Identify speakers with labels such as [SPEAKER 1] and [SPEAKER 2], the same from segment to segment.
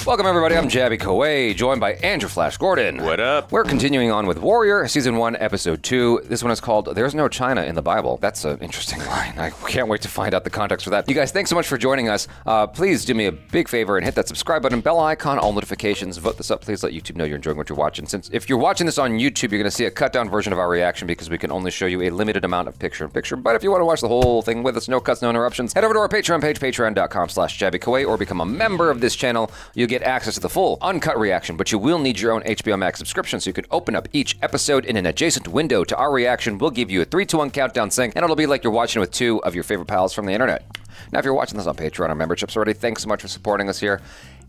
[SPEAKER 1] Welcome, everybody. I'm Jabby Koji, joined by Andrew Flash Gordon.
[SPEAKER 2] What up?
[SPEAKER 1] We're continuing on with Warrior, Season 1, Episode 2. This one is called There's No China in the Bible. That's an interesting line. I can't wait to find out the context for that. You guys, thanks so much for joining us. Please do me a big favor and hit that subscribe button, bell icon, all notifications. Vote this up. Please let YouTube know you're enjoying what you're watching. Since if you're watching this on YouTube, you're going to see a cut-down version of our reaction because we can only show you a limited amount of picture-in-picture. But if you want to watch the whole thing with us, no cuts, no interruptions, head over to our Patreon page, patreon.com/JabbyKoei, or become a member of this channel. You get access to the full uncut reaction, but you will need your own HBO Max subscription so you can open up each episode in an adjacent window to our reaction. We'll give you a 3-2-1 countdown sync, and it'll be like you're watching with two of your favorite pals from the internet. Now, if you're watching this on Patreon or memberships already, thanks so much for supporting us here.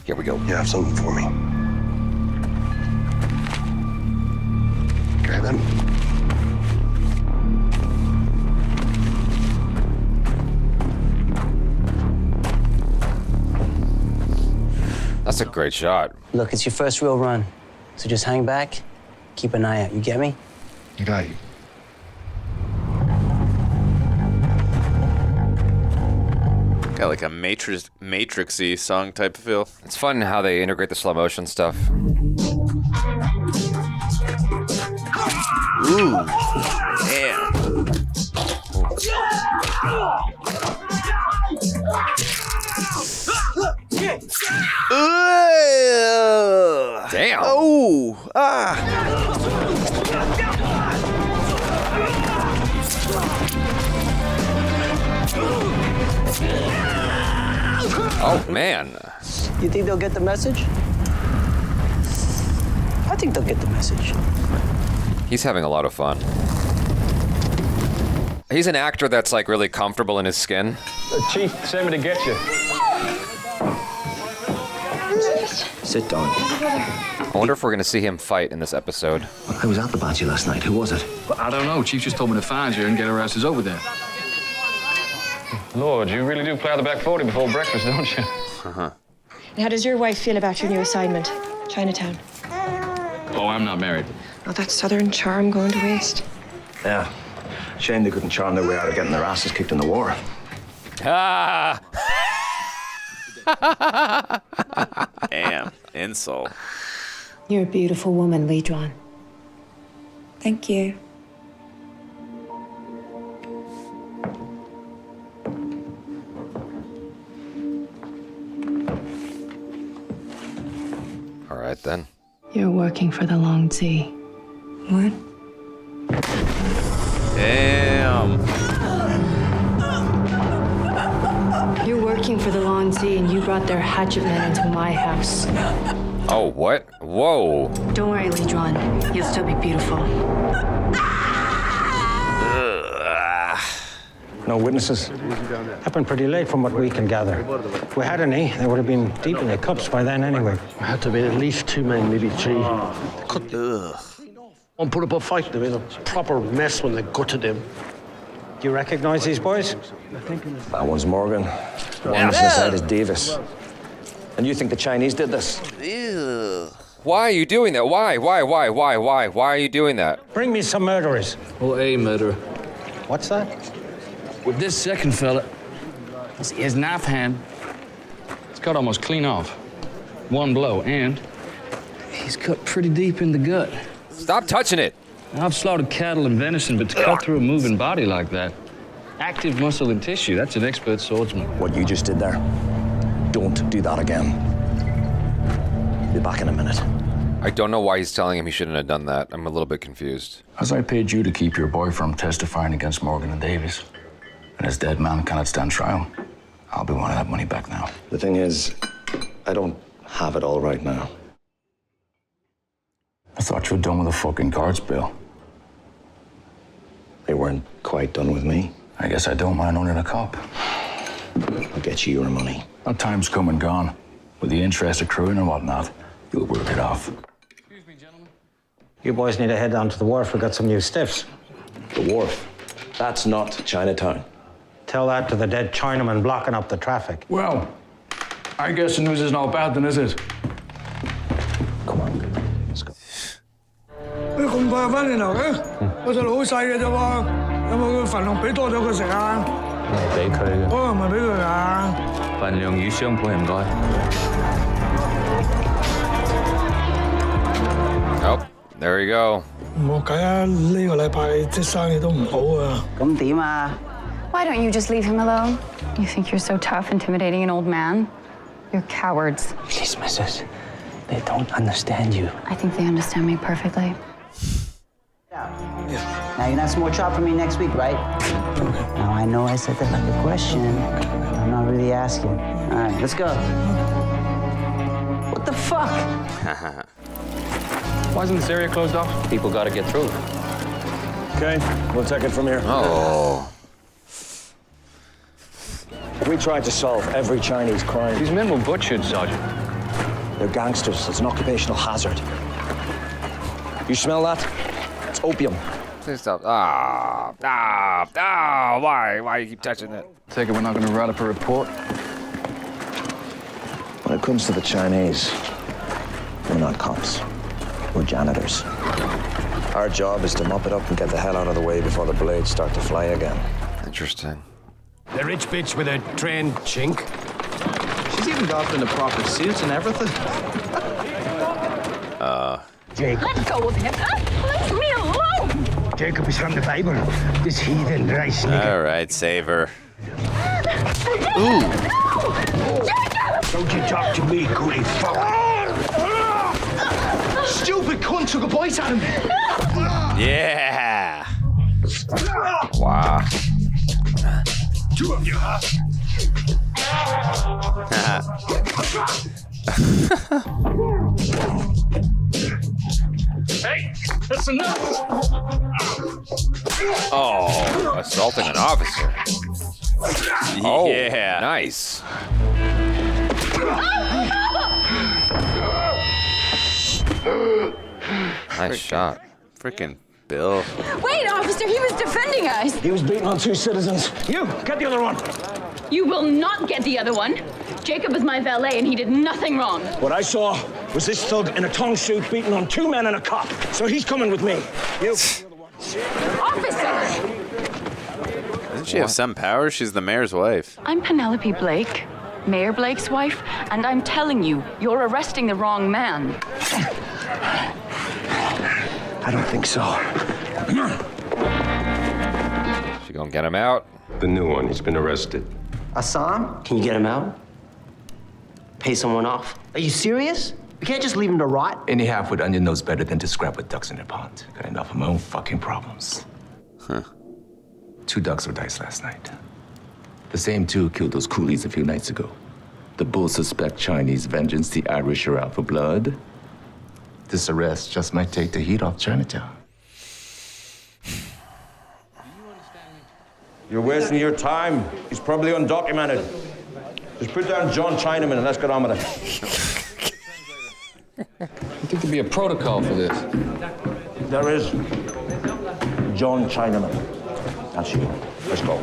[SPEAKER 1] Here we go.
[SPEAKER 3] You have something for me. Okay, then.
[SPEAKER 1] That's a great shot.
[SPEAKER 4] Look, it's your first real run, so just hang back, keep an eye out. You get me?
[SPEAKER 3] I got you.
[SPEAKER 2] Got like a Matrixy song type of feel.
[SPEAKER 1] It's fun how they integrate the slow motion stuff.
[SPEAKER 2] Ooh, damn.
[SPEAKER 1] Damn.
[SPEAKER 2] Oh,
[SPEAKER 1] Oh, man.
[SPEAKER 4] You think they'll get the message? I think they'll get the message.
[SPEAKER 1] He's having a lot of fun. He's an actor that's like really comfortable in his skin.
[SPEAKER 5] Chief sent me to get you.
[SPEAKER 3] Sit down.
[SPEAKER 1] I wonder if we're going to see him fight in this episode.
[SPEAKER 3] I was at the Banshee last night. Who was it?
[SPEAKER 5] I don't know. Chief just told me to find you and get our asses over there. Lord, you really do play the back 40 before breakfast, don't you?
[SPEAKER 2] Uh-huh.
[SPEAKER 6] And how does your wife feel about your new assignment, Chinatown?
[SPEAKER 5] Oh, I'm not married.
[SPEAKER 6] All that southern charm going to waste.
[SPEAKER 3] Yeah. Shame they couldn't charm their way out of getting their asses kicked in the war.
[SPEAKER 1] Ah!
[SPEAKER 2] damn. Insult.
[SPEAKER 7] You're a beautiful woman, Lee Juan.
[SPEAKER 8] Thank you.
[SPEAKER 1] All right, then.
[SPEAKER 7] You're working for the Long Tea.
[SPEAKER 8] What?
[SPEAKER 2] Damn.
[SPEAKER 7] You're working for the Long Tea, and you brought their hatchet men into my house.
[SPEAKER 1] Oh, what? Whoa.
[SPEAKER 7] Don't worry, Lee Juan. You'll still be beautiful.
[SPEAKER 9] No witnesses. Happened pretty late from what we can gather. If we had any, they would have been deep in their cups by then anyway.
[SPEAKER 10] There had to have been at least 2 men, maybe 3. One put up a fight. There was a proper mess when they gutted him.
[SPEAKER 9] Do you recognize these boys?
[SPEAKER 3] That one's Morgan. The one on the side is Davis. And you think the Chinese did this?
[SPEAKER 2] Ew.
[SPEAKER 1] Why are you doing that? Why are you doing that?
[SPEAKER 9] Bring me some murderers.
[SPEAKER 5] Well, a murderer.
[SPEAKER 9] What's that?
[SPEAKER 5] With this second fella, see, his knife hand, it's cut almost clean off. One blow, and he's cut pretty deep in the gut.
[SPEAKER 1] Stop touching it.
[SPEAKER 5] I've slaughtered cattle and venison, but to cut through a moving body like that, active muscle and tissue, that's an expert swordsman.
[SPEAKER 3] What you just did there, don't do that again. Be back in a minute.
[SPEAKER 1] I don't know why he's telling him he shouldn't have done that. I'm a little bit confused.
[SPEAKER 11] As I paid you to keep your boy from testifying against Morgan and Davies, and his dead man cannot stand trial, I'll be wanting that money back now.
[SPEAKER 3] The thing is, I don't have it all right now.
[SPEAKER 11] I thought you were done with the fucking cards, Bill.
[SPEAKER 3] They weren't quite done with me.
[SPEAKER 11] I guess I don't mind owning a cop.
[SPEAKER 3] I'll get you your money.
[SPEAKER 11] That time's come and gone. With the interest accruing and whatnot, you'll work it off.
[SPEAKER 5] Excuse me, gentlemen.
[SPEAKER 9] You boys need to head down to the wharf. We've got some new stiffs.
[SPEAKER 3] The wharf. That's not Chinatown.
[SPEAKER 9] Tell that to the dead Chinaman blocking up the traffic.
[SPEAKER 11] Well, I guess the news is not bad then, is it?
[SPEAKER 3] Come on, let's go.
[SPEAKER 12] 咁快翻嚟留嘅？我細路好細嘅啫喎，有冇份量俾多咗佢食啊？
[SPEAKER 13] 唔係俾佢嘅。
[SPEAKER 12] 哦，唔係俾佢啊？
[SPEAKER 13] 份量與雙倍唔該。
[SPEAKER 1] There you go.
[SPEAKER 12] 冇計啊！呢個禮拜即生意都唔好啊。
[SPEAKER 4] 咁點啊？
[SPEAKER 13] Why don't you just leave him alone? You think you're so tough intimidating an old man? You're cowards.
[SPEAKER 4] Please, missus. They don't understand you.
[SPEAKER 13] I think they understand me perfectly.
[SPEAKER 4] Now, you're not some more chop for me next week, right? Now, I know I said that like a question. I'm not really asking. All right, let's go. What the fuck?
[SPEAKER 5] Why isn't this area closed off?
[SPEAKER 3] People got to get through. Okay, we'll take it from here.
[SPEAKER 1] Oh.
[SPEAKER 3] We tried to solve every Chinese crime.
[SPEAKER 5] These men were butchered, Sergeant.
[SPEAKER 3] They're gangsters. It's an occupational hazard. You smell that? It's opium.
[SPEAKER 1] Please stop. Why? Why you keep touching it?
[SPEAKER 5] Take it we're not going to write up a report.
[SPEAKER 3] When it comes to the Chinese, we're not cops. We're janitors. Our job is to mop it up and get the hell out of the way before the blades start to fly again.
[SPEAKER 1] Interesting.
[SPEAKER 10] The rich bitch with a trained chink.
[SPEAKER 11] She's even got in the proper suits and everything.
[SPEAKER 12] Jacob.
[SPEAKER 13] Let go of him. Leave me alone.
[SPEAKER 12] Jacob is from the Bible. This heathen rice nigger.
[SPEAKER 2] All right, save her.
[SPEAKER 13] Ooh.
[SPEAKER 12] Don't you talk to me, coolie fuck.
[SPEAKER 10] Stupid cunt took a bite at him.
[SPEAKER 2] Yeah.
[SPEAKER 1] Wow.
[SPEAKER 12] Two of you, huh?
[SPEAKER 5] Hey, that's enough.
[SPEAKER 1] Oh, assaulting an officer. Oh,
[SPEAKER 2] Yeah.
[SPEAKER 1] nice. Nice shot.
[SPEAKER 2] Freaking Bill.
[SPEAKER 13] Wait, officer, he was defending us.
[SPEAKER 3] He was beating on two citizens.
[SPEAKER 12] You, get the other one.
[SPEAKER 13] You will not get the other one. Jacob is my valet and he did nothing wrong.
[SPEAKER 3] What I saw was this thug in a tongue suit beating on two men and a cop. So he's coming with me. You.
[SPEAKER 13] Officer!
[SPEAKER 2] Doesn't she have some power? She's the mayor's wife.
[SPEAKER 13] I'm Penelope Blake, Mayor Blake's wife, and I'm telling you, you're arresting the wrong man.
[SPEAKER 3] I don't think so.
[SPEAKER 1] She gonna get him out?
[SPEAKER 14] The new one, he's been arrested.
[SPEAKER 4] Sahm, can you get him out? Pay someone off? Are you serious? We can't just leave him to rot.
[SPEAKER 11] Any half with onion knows better than to scrap with ducks in their pond. Got enough of my own fucking problems.
[SPEAKER 2] Huh.
[SPEAKER 11] 2 ducks were diced last night. The same 2 killed those coolies a few nights ago. The bulls suspect Chinese vengeance. The Irish are out for blood. This arrest just might take the heat off Chinatown.
[SPEAKER 3] You're wasting your time. He's probably undocumented. Just put down John Chinaman and let's get on with it.
[SPEAKER 5] I think there'd be a protocol for this.
[SPEAKER 3] There is. John Chinaman. That's you. Let's go.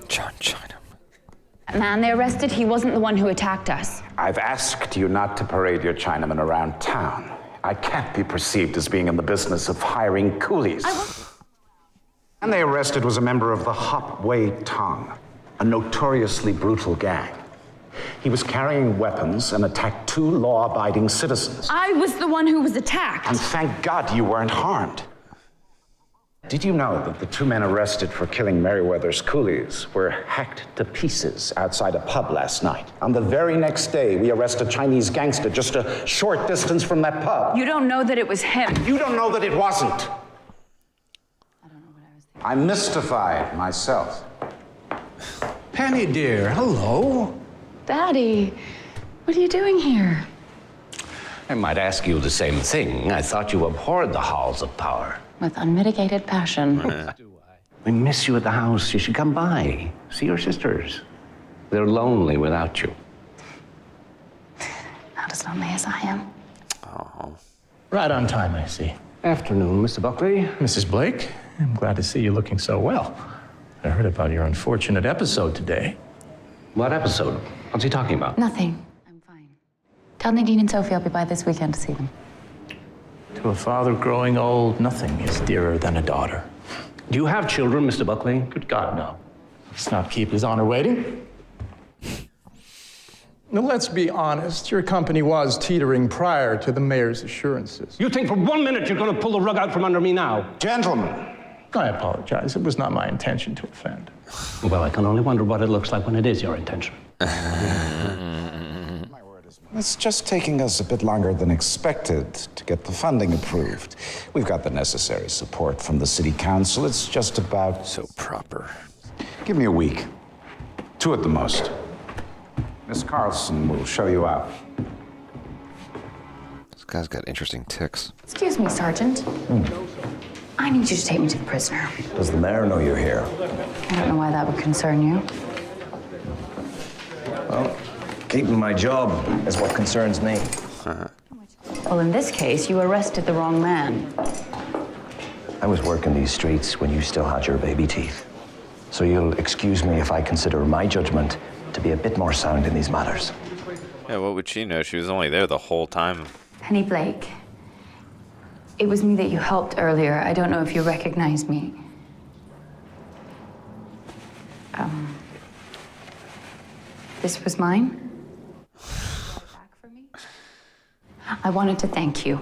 [SPEAKER 1] John Chinaman.
[SPEAKER 13] That man they arrested, he wasn't the one who attacked us.
[SPEAKER 15] I've asked you not to parade your Chinamen around town. I can't be perceived as being in the business of hiring coolies. And they arrested was a member of the Hop Wei Tong, a notoriously brutal gang. He was carrying weapons and attacked 2 law-abiding citizens.
[SPEAKER 13] I was the one who was attacked.
[SPEAKER 15] And thank God you weren't harmed. Did you know that the 2 men arrested for killing Merriweather's coolies were hacked to pieces outside a pub last night? On the very next day, we arrest a Chinese gangster just a short distance from that pub.
[SPEAKER 13] You don't know that it was him.
[SPEAKER 15] You don't know that it wasn't. I don't know what I was thinking. I'm mystified myself.
[SPEAKER 10] Penny, dear, hello.
[SPEAKER 13] Daddy, what are you doing here?
[SPEAKER 16] I might ask you the same thing. I thought you abhorred the halls of power.
[SPEAKER 13] With unmitigated passion.
[SPEAKER 16] We miss you at the house. You should come by. See your sisters. They're lonely without you.
[SPEAKER 13] Not as lonely as I am.
[SPEAKER 2] Oh.
[SPEAKER 17] Right on time, I see.
[SPEAKER 16] Afternoon, Mr. Buckley.
[SPEAKER 17] Mrs. Blake, I'm glad to see you looking so well. I heard about your unfortunate episode today.
[SPEAKER 16] What episode? What's he talking about?
[SPEAKER 13] Nothing. I'm fine. Tell Nadine and Sophie I'll be by this weekend to see them.
[SPEAKER 17] To a father growing old, nothing is dearer than a daughter.
[SPEAKER 16] Do you have children, Mr. Buckley?
[SPEAKER 17] Good God, no. Let's not keep His Honor waiting. Now, let's be honest. Your company was teetering prior to the mayor's assurances.
[SPEAKER 10] You think for 1 minute you're going to pull the rug out from under me now?
[SPEAKER 16] Gentlemen.
[SPEAKER 17] I apologize. It was not my intention to offend.
[SPEAKER 10] Well, I can only wonder what it looks like when it is your intention.
[SPEAKER 15] It's just taking us a bit longer than expected to get the funding approved. We've got the necessary support from the city council. It's just about...
[SPEAKER 2] So proper.
[SPEAKER 15] Give me a week. 2 at the most. Miss Carlson will show you out.
[SPEAKER 1] This guy's got interesting tics.
[SPEAKER 13] Excuse me, Sergeant. I need you to take me to the prisoner.
[SPEAKER 3] Does the mayor know you're here?
[SPEAKER 13] I don't know why that would concern you.
[SPEAKER 3] Well, keeping my job is what concerns me.
[SPEAKER 13] Well, in this case, you arrested the wrong man.
[SPEAKER 3] I was working these streets when you still had your baby teeth. So you'll excuse me if I consider my judgment to be a bit more sound in these matters.
[SPEAKER 2] Yeah, what would she know? She was only there the whole time.
[SPEAKER 13] Penny Blake. It was me that you helped earlier. I don't know if you recognize me. This was mine. I wanted to thank you.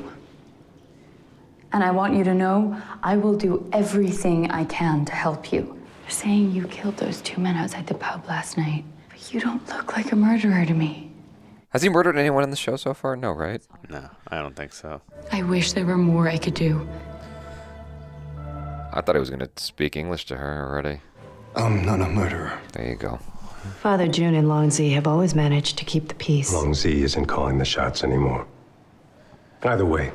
[SPEAKER 13] And I want you to know I will do everything I can to help you. They're saying you killed those 2 men outside the pub last night, but you don't look like a murderer to me.
[SPEAKER 1] Has he murdered anyone in the show so far? No, right?
[SPEAKER 2] No, I don't think so.
[SPEAKER 7] I wish there were more I could do.
[SPEAKER 1] I thought he was going to speak English to her already.
[SPEAKER 18] I'm not a murderer.
[SPEAKER 1] There you go.
[SPEAKER 7] Father June and Long Z have always managed to keep the peace.
[SPEAKER 14] Long Z isn't calling the shots anymore. Either way,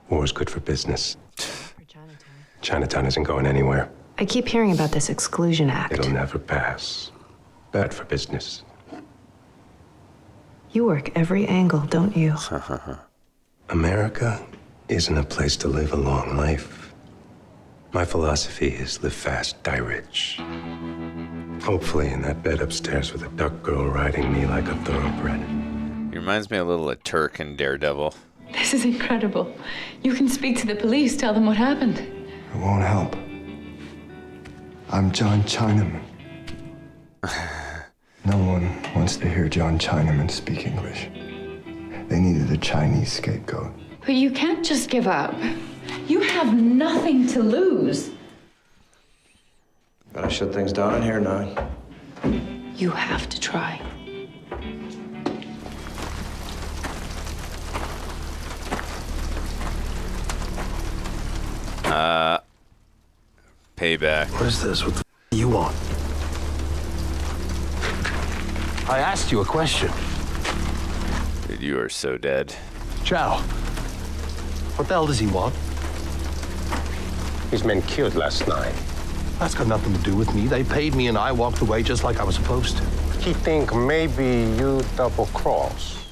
[SPEAKER 14] war's good for business. Chinatown isn't going anywhere.
[SPEAKER 7] I keep hearing about this Exclusion Act.
[SPEAKER 14] It'll never pass. Bad for business.
[SPEAKER 7] You work every angle, don't you?
[SPEAKER 14] America isn't a place to live a long life. My philosophy is live fast, die rich. Hopefully in that bed upstairs with a duck girl riding me like a thoroughbred.
[SPEAKER 2] He reminds me a little of Turk and Daredevil.
[SPEAKER 7] This is incredible. You can speak to the police, tell them what happened.
[SPEAKER 18] It won't help. I'm John Chinaman. No one wants to hear John Chinaman speak English. They needed a Chinese scapegoat.
[SPEAKER 13] But you can't just give up. You have nothing to lose.
[SPEAKER 3] Gotta shut things down in here now.
[SPEAKER 13] You have to try.
[SPEAKER 2] Payback.
[SPEAKER 10] What is this? What the do you want? I asked you a question.
[SPEAKER 2] Dude, you are so dead.
[SPEAKER 10] Chow. What the hell does he want?
[SPEAKER 14] His men killed last night.
[SPEAKER 10] That's got nothing to do with me. They paid me and I walked away just like I was supposed to.
[SPEAKER 14] He think maybe you double-cross.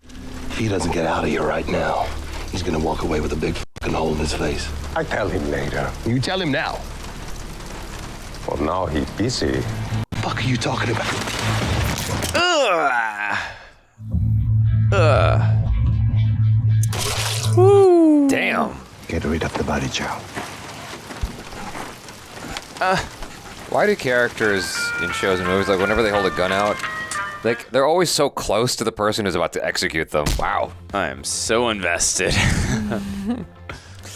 [SPEAKER 10] If he doesn't get out of here right now, he's gonna walk away with a big fucking hole in his face.
[SPEAKER 14] I tell him later.
[SPEAKER 10] You tell him now.
[SPEAKER 14] Well, now he's busy.
[SPEAKER 10] What the fuck are you talking about?
[SPEAKER 1] Woo. Damn.
[SPEAKER 10] Get rid of the body, Chow.
[SPEAKER 1] Why do characters in shows and movies, like whenever they hold a gun out, like they're always so close to the person who's about to execute them? Wow.
[SPEAKER 2] I am so invested.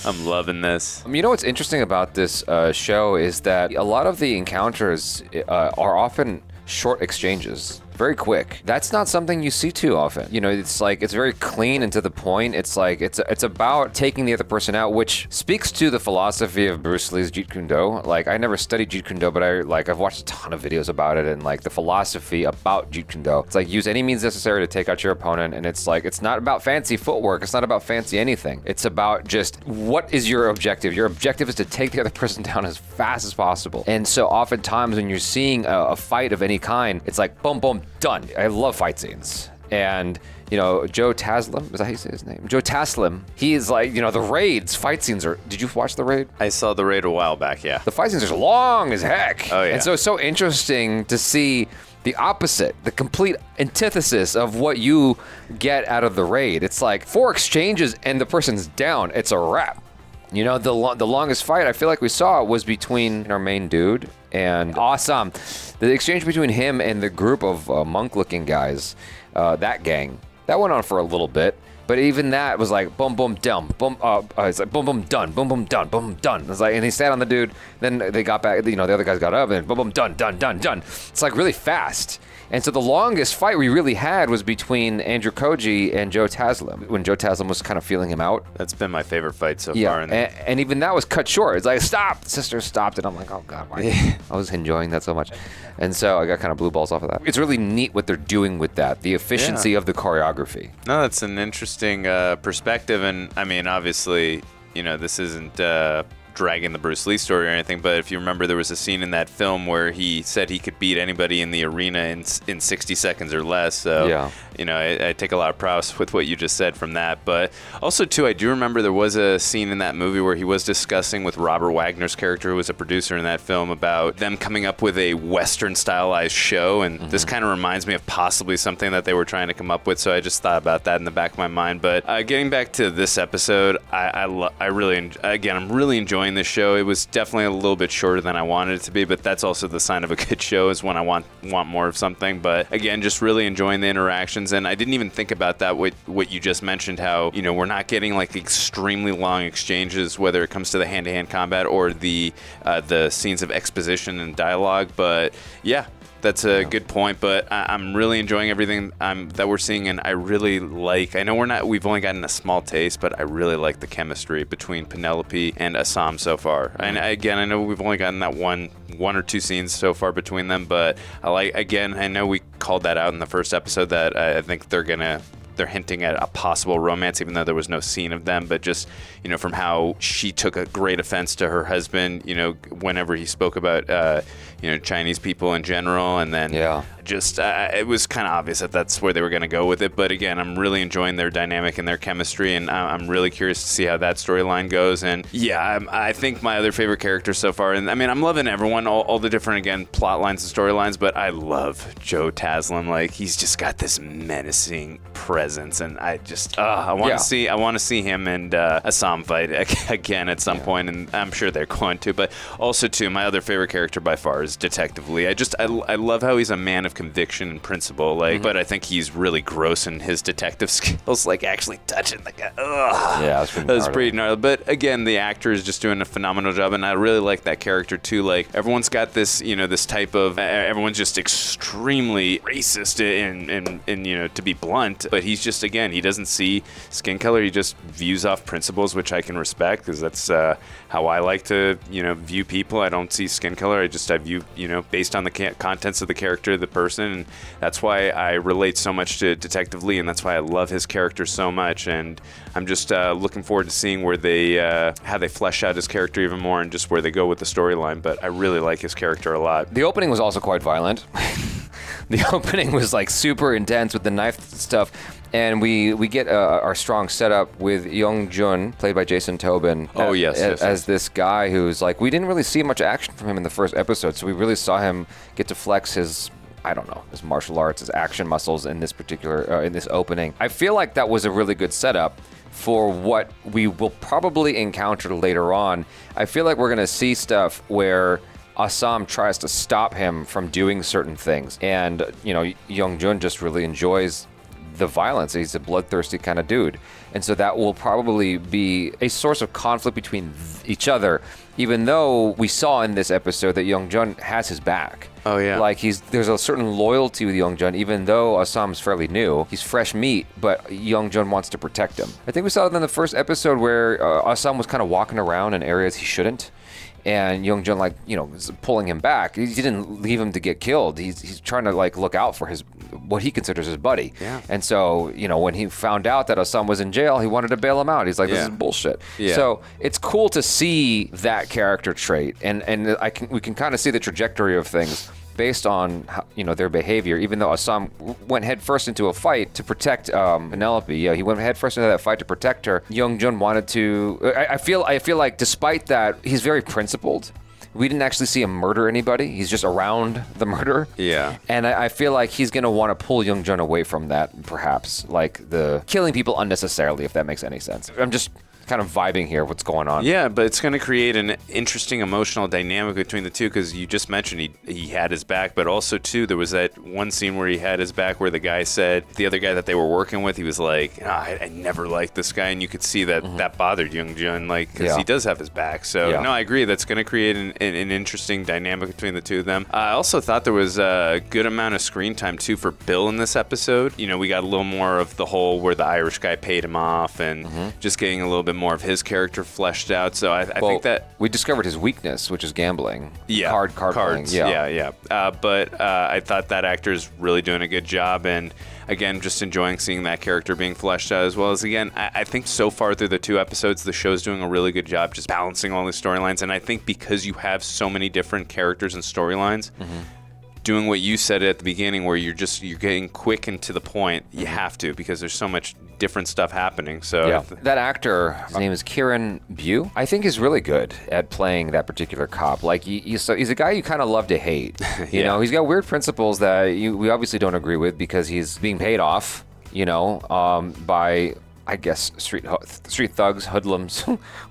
[SPEAKER 2] I'm loving this.
[SPEAKER 1] You know what's interesting about this show is that a lot of the encounters are often short exchanges. Very quick. That's not something you see too often. You know, it's like, it's very clean and to the point. It's like, it's about taking the other person out, which speaks to the philosophy of Bruce Lee's Jeet Kune Do. Like, I never studied Jeet Kune Do, but I've watched a ton of videos about it and like the philosophy about Jeet Kune Do. It's like, use any means necessary to take out your opponent. And it's like, it's not about fancy footwork. It's not about fancy anything. It's about just, what is your objective? Your objective is to take the other person down as fast as possible. And so oftentimes when you're seeing a fight of any kind, it's like, boom, boom, done. I love fight scenes. And, you know, Joe Taslim, is that how you say his name? Joe Taslim, he is like, you know, the Raid's fight scenes are, did you watch The Raid?
[SPEAKER 2] I saw The Raid a while back, yeah.
[SPEAKER 1] The fight scenes are long as heck.
[SPEAKER 2] Oh, yeah.
[SPEAKER 1] And so it's so interesting to see the opposite, the complete antithesis of what you get out of The Raid. It's like 4 exchanges and the person's down. It's a wrap. You know, the longest fight I feel like we saw was between our main dude and Sahm. The exchange between him and the group of monk-looking guys, that gang, that went on for a little bit. But even that was like boom, boom, done, boom. It's like boom, boom, done, boom, boom, done, boom, done. It's like, and he sat on the dude. Then they got back. You know, the other guys got up and boom, boom, done, done, done, done. It's like really fast. And so the longest fight we really had was between Andrew Koji and Joe Taslim, when Joe Taslim was kind of feeling him out.
[SPEAKER 2] That's been my favorite fight so
[SPEAKER 1] Yeah,
[SPEAKER 2] far.
[SPEAKER 1] and even that was cut short. It's like, stop! The sister stopped, and I'm like, oh God, why? I was enjoying that so much. And so I got kind of blue balls off of that. It's really neat what they're doing with that, the efficiency of the choreography.
[SPEAKER 2] No, that's an interesting perspective. And I mean, obviously, you know, this isn't dragging the Bruce Lee story or anything, but if you remember, there was a scene in that film where he said he could beat anybody in the arena in 60 seconds or less. So,
[SPEAKER 1] yeah.
[SPEAKER 2] You know, I take a lot of props with what you just said from that. But also, too, I do remember there was a scene in that movie where he was discussing with Robert Wagner's character, who was a producer in that film, about them coming up with a Western stylized show. And this kind of reminds me of possibly something that they were trying to come up with. So I just thought about that in the back of my mind. But getting back to this episode, I really, again, I'm really enjoying this show. It was definitely a little bit shorter than I wanted it to be, but that's also the sign of a good show, is when I want more of something. But again, just really enjoying the interactions. And I didn't even think about that, what you just mentioned, how, you know, we're not getting like extremely long exchanges, whether it comes to the hand-to-hand combat or the scenes of exposition and dialogue. But yeah, that's a good point. But I'm really enjoying everything that we're seeing, and I really like, I know we've only gotten a small taste, but I really like the chemistry between Penelope and Sahm so far. And again, I know we've only gotten that one or two scenes so far between them, but I know we called that out in the first episode, that I think they're hinting at a possible romance, even though there was no scene of them. But just, you know, from how she took a great offense to her husband, you know, whenever he spoke about, you know, Chinese people in general. And then just it was kind of obvious that that's where they were going to go with it. But again, I'm really enjoying their dynamic and their chemistry, and I'm really curious to see how that storyline goes. And yeah, I think my other favorite characters so far, and I mean, I'm loving everyone, all the different, again, plot lines and storylines, but I love Joe Taslim. Like, he's just got this menacing presence, and I just I want to see him and Sahm fight again at some point, and I'm sure they're going to. But also, too, my other favorite character by far is Detective Lee. I love how he's a man of conviction and principle, like, but I think he's really gross in his detective skills, like actually touching the guy. Ugh.
[SPEAKER 1] Yeah,
[SPEAKER 2] that was pretty gnarly. But again, the actor is just doing a phenomenal job, and I really like that character too. Like, everyone's got this, you know, this type of, everyone's just extremely racist and you know, to be blunt, but he's just, again, he doesn't see skin color. He just views off principles, which I can respect, because that's how I like to, you know, view people. I don't see skin color. I view, you know, based on the contents of the character, the person, and that's why I relate so much to Detective Lee, and that's why I love his character so much. And I'm just looking forward to seeing where they how they flesh out his character even more, and just where they go with the storyline. But I really like his character a lot.
[SPEAKER 1] The opening was also quite violent. The opening was like super intense with the knife stuff. And we get our strong setup with Young Jun, played by Jason Tobin. As this guy who's like, we didn't really see much action from him in the first episode, so we really saw him get to flex his, I don't know, his martial arts, his action muscles in this particular, in this opening. I feel like that was a really good setup for what we will probably encounter later on. I feel like we're gonna see stuff where Sahm tries to stop him from doing certain things. And, you know, Young Jun just really enjoys the violence. He's a bloodthirsty kind of dude. And so that will probably be a source of conflict between each other, even though we saw in this episode that Young Jun has his back.
[SPEAKER 2] Oh, yeah.
[SPEAKER 1] Like, there's a certain loyalty with Young Jun, even though Sam's fairly new. He's fresh meat, but Young Jun wants to protect him. I think we saw it in the first episode where Sam was kind of walking around in areas he shouldn't. And Young Jun, like, you know, is pulling him back. He didn't leave him to get killed. He's trying to, like, look out for what he considers his buddy.
[SPEAKER 2] Yeah.
[SPEAKER 1] And so, you know, when he found out that Sam was in jail, he wanted to bail him out. He's like, this is bullshit.
[SPEAKER 2] Yeah.
[SPEAKER 1] So it's cool to see that character trait, and we can kind of see the trajectory of things based on how, you know, their behavior. Even though Sahm went headfirst into a fight to protect Penelope, he went headfirst into that fight to protect her. Young Jun wanted to. I feel like despite that, he's very principled. We didn't actually see him murder anybody. He's just around the murder.
[SPEAKER 2] Yeah.
[SPEAKER 1] And I feel like he's going to want to pull Young Jun away from that, perhaps, like the killing people unnecessarily, if that makes any sense. I'm just kind of vibing here, what's going on.
[SPEAKER 2] Yeah, but it's going to create an interesting emotional dynamic between the two, because you just mentioned he had his back, but also, too, there was that one scene where he had his back where the guy said, the other guy that they were working with, he was like, I never liked this guy, and you could see that that bothered Young Jun, like, because he does have his back. So, no, I agree. That's going to create an interesting dynamic between the two of them. I also thought there was a good amount of screen time, too, for Bill in this episode. You know, we got a little more of the whole where the Irish guy paid him off and just getting a little bit more of his character fleshed out. So I think that
[SPEAKER 1] we discovered his weakness, which is gambling.
[SPEAKER 2] Yeah,
[SPEAKER 1] cards playing.
[SPEAKER 2] Yeah. But I thought that actor is really doing a good job, and again, just enjoying seeing that character being fleshed out, as well as, again, I think so far through the 2 episodes, the show's doing a really good job just balancing all the storylines. And I think because you have so many different characters and storylines, doing what you said at the beginning, where you're getting quick and to the point, you have to, because there's so much different stuff happening. So
[SPEAKER 1] that actor, his name is Kieran Bew, I think is really good at playing that particular cop. Like he's a guy you kind of love to hate. You know, he's got weird principles that we obviously don't agree with, because he's being paid off, you know, by, I guess, street thugs, hoodlums,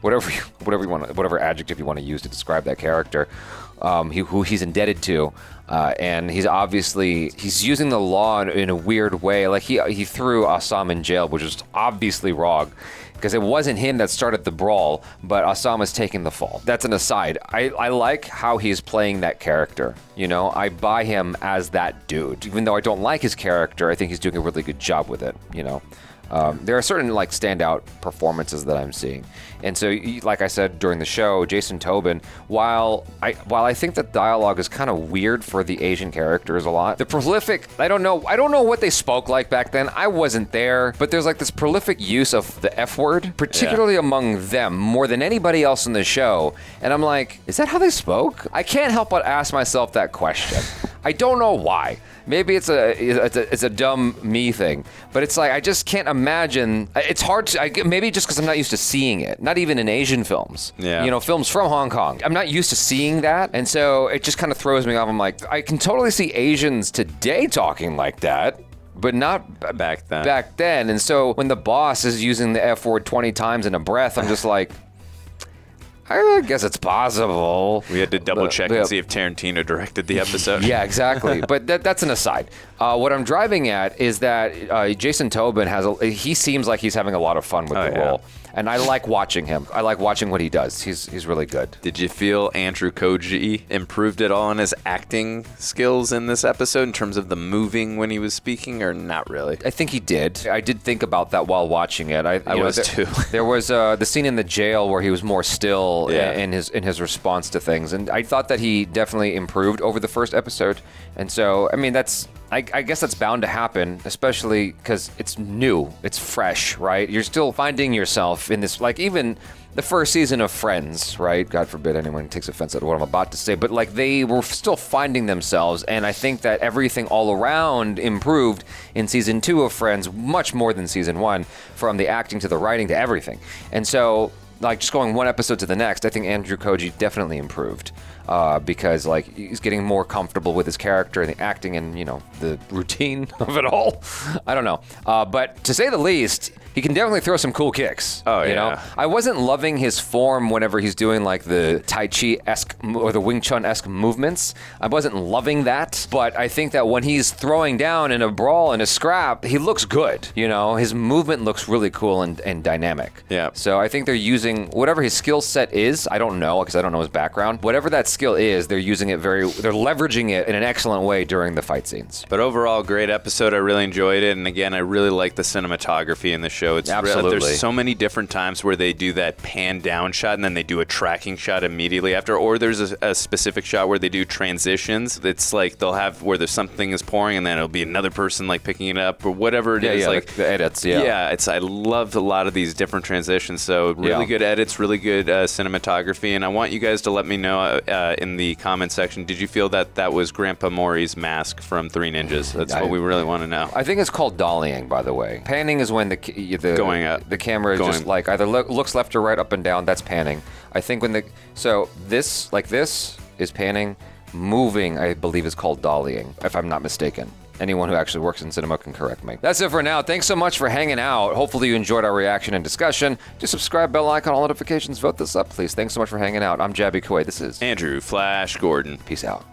[SPEAKER 1] whatever adjective you want to use to describe that character, who he's indebted to. And he's using the law in a weird way. Like he threw Sahm in jail, which is obviously wrong, because it wasn't him that started the brawl, but Sahm is taking the fall. That's an aside. I like how he's playing that character. You know, I buy him as that dude. Even though I don't like his character, I think he's doing a really good job with it, you know. There are certain like standout performances that I'm seeing, and so like I said during the show, Jason Tobin, while I think that dialogue is kind of weird for the Asian characters a lot, the prolific, I don't know what they spoke like back then. I wasn't there, but there's like this prolific use of the F word, particularly among them, more than anybody else in the show. And I'm like, is that how they spoke? I can't help but ask myself that question. I don't know why. Maybe it's a dumb me thing, but it's like I just can't imagine. It's hard to maybe just because I'm not used to seeing it. Not even in Asian films.
[SPEAKER 2] Yeah.
[SPEAKER 1] You know, films from Hong Kong. I'm not used to seeing that, and so it just kind of throws me off. I'm like, I can totally see Asians today talking like that, but not
[SPEAKER 2] back then.
[SPEAKER 1] Back then, and so when the boss is using the F word 20 times in a breath, I'm just like, I guess it's possible.
[SPEAKER 2] We had to double check and see if Tarantino directed the episode.
[SPEAKER 1] Yeah, exactly. But that's an aside. What I'm driving at is that Jason Tobin he seems like he's having a lot of fun with the role. And I like watching him. I like watching what he does. He's really good.
[SPEAKER 2] Did you feel Andrew Koji improved at all on his acting skills in this episode in terms of the moving when he was speaking, or not really?
[SPEAKER 1] I think he did. I did think about that while watching it. I
[SPEAKER 2] was too.
[SPEAKER 1] There was the scene in the jail where he was more still in his response to things, and I thought that he definitely improved over the first episode. And so, I mean, I guess that's bound to happen, especially because it's new, it's fresh, right? You're still finding yourself in this, like even the first season of Friends, right? God forbid anyone takes offense at what I'm about to say, but like they were still finding themselves, and I think that everything all around improved in season 2 of Friends, much more than season 1, from the acting to the writing to everything. And so, like just going one episode to the next, I think Andrew Koji definitely improved. Because like he's getting more comfortable with his character and the acting and, you know, the routine of it all. I don't know. But to say the least, he can definitely throw some cool kicks.
[SPEAKER 2] Oh,
[SPEAKER 1] you know? I wasn't loving his form whenever he's doing like the Tai Chi-esque or the Wing Chun-esque movements. I wasn't loving that. But I think that when he's throwing down in a brawl, in a scrap, he looks good. You know, his movement looks really cool and dynamic.
[SPEAKER 2] Yeah.
[SPEAKER 1] So I think they're using whatever his skill set is. I don't know because I don't know his background. Whatever that skill is, they're leveraging it in an excellent way during the fight scenes.
[SPEAKER 2] But overall, great episode. I really enjoyed it, and again, I really like the cinematography in the show. It's
[SPEAKER 1] absolutely.
[SPEAKER 2] There's so many different times where they do that pan down shot and then they do a tracking shot immediately after, or there's a specific shot where they do transitions. It's like they'll have where there's something is pouring and then it'll be another person like picking it up or whatever it is.
[SPEAKER 1] Like the edits.
[SPEAKER 2] I love a lot of these different transitions. So really good edits, really good cinematography, and I want you guys to let me know in the comment section, did you feel that was Grandpa Maury's mask from Three Ninjas? That's what we really want to know.
[SPEAKER 1] I think it's called dollying, by the way. Panning is when the
[SPEAKER 2] going up,
[SPEAKER 1] the camera just like either looks left or right, up and down. That's panning. I think when this is panning. Moving, I believe, is called dollying, if I'm not mistaken. Anyone who actually works in cinema can correct me. That's it for now. Thanks so much for hanging out. Hopefully you enjoyed our reaction and discussion. Just subscribe, bell icon, all notifications. Vote this up, please. Thanks so much for hanging out. I'm Jabby Kuwait. This is
[SPEAKER 2] Andrew Flash Gordon.
[SPEAKER 1] Peace out.